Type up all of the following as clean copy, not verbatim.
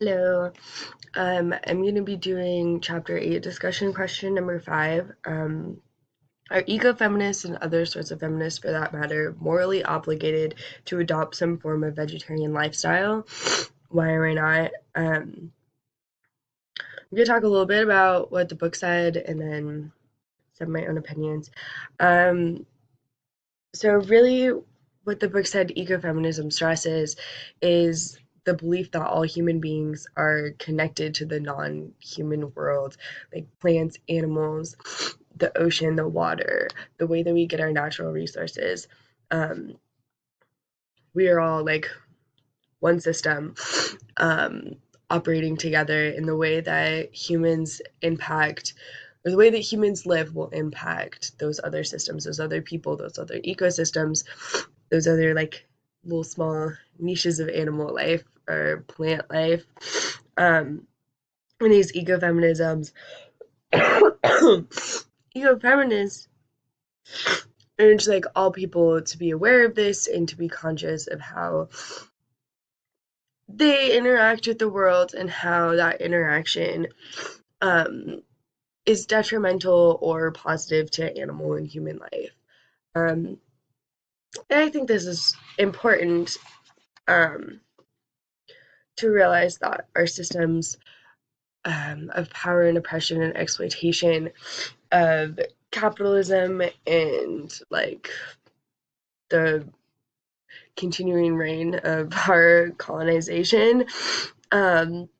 Hello. I'm going to be doing chapter 8 discussion question number 5. Are ecofeminists and other sorts of feminists for that matter morally obligated to adopt some form of vegetarian lifestyle? Why or why not? I'm going to talk a little bit about what the book said and then some of my own opinions. Um, so really what the book said ecofeminism stresses is the belief that all human beings are connected to the non-human world, like plants, animals, the ocean, the water, the way that we get our natural resources. Um, we are all like one system, um, operating together in the way that humans impact, or the way that humans live will impact those other systems, those other people, those other ecosystems, those other like little small niches of animal life or plant life. And these ecofeminisms, ecofeminists urge like all people to be aware of this and to be conscious of how they interact with the world and how that interaction um, is detrimental or positive to animal and human life. Um, and I think this is important, um, to realize that our systems, of power and oppression and exploitation of capitalism and like the continuing reign of our colonization, um,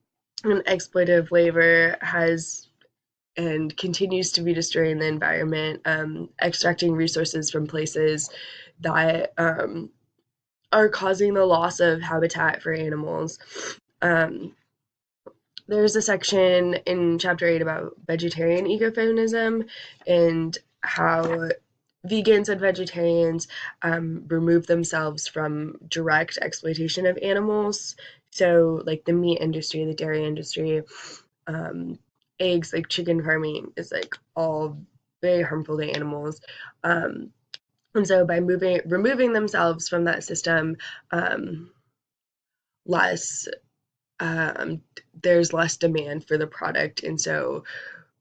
and exploitative labor has and continues to be destroying the environment, extracting resources from places that, are causing the loss of habitat for animals. Um, there's a section in chapter 8 about vegetarian ecofeminism and how vegans and vegetarians, remove themselves from direct exploitation of animals. So, like the meat industry, the dairy industry, um, eggs, like chicken farming, is like all very harmful to animals. Um, and so, by removing themselves from that system, um, less um, there's less demand for the product, and so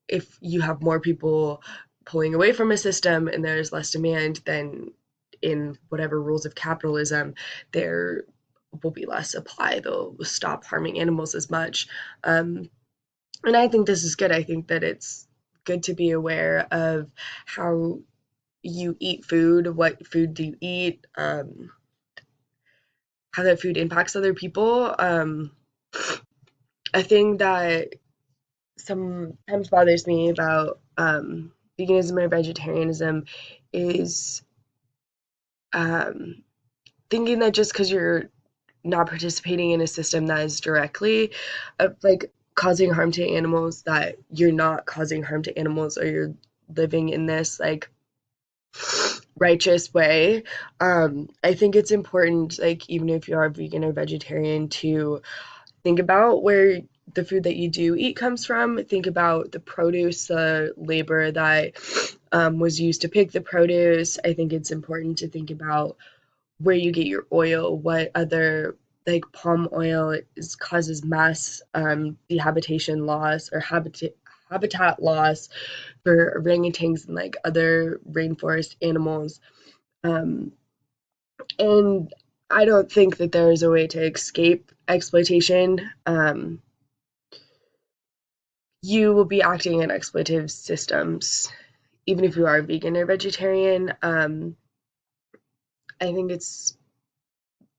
if you have more people pulling away from a system and there's less demand, then in whatever rules of capitalism, there will be less supply. They'll stop harming animals as much. And I think this is good. I think that it's good to be aware of how you eat food, what food do you eat, how that food impacts other people. A thing that sometimes bothers me about, veganism or vegetarianism is, um, thinking that just because you're not participating in a system that is directly, like causing harm to animals, that you're not causing harm to animals or you're living in this like righteous way. I think it's important, like even if you are vegan or vegetarian, to think about where the food that you do eat comes from. Think about the produce, the labor that, was used to pick the produce. I think it's important to think about where you get your oil, what other like palm oil causes mass, dehabitation loss or habitat loss for orangutans and like other rainforest animals. Um, and I don't think that there is a way to escape exploitation. You will be acting in exploitative systems, even if you are vegan or vegetarian. I think it's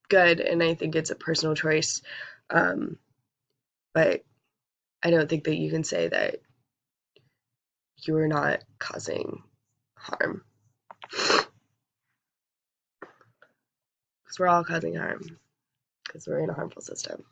good, and I think it's a personal choice. Um, but I don't think that you can say that you are not causing harm, because we're all causing harm because we're in a harmful system.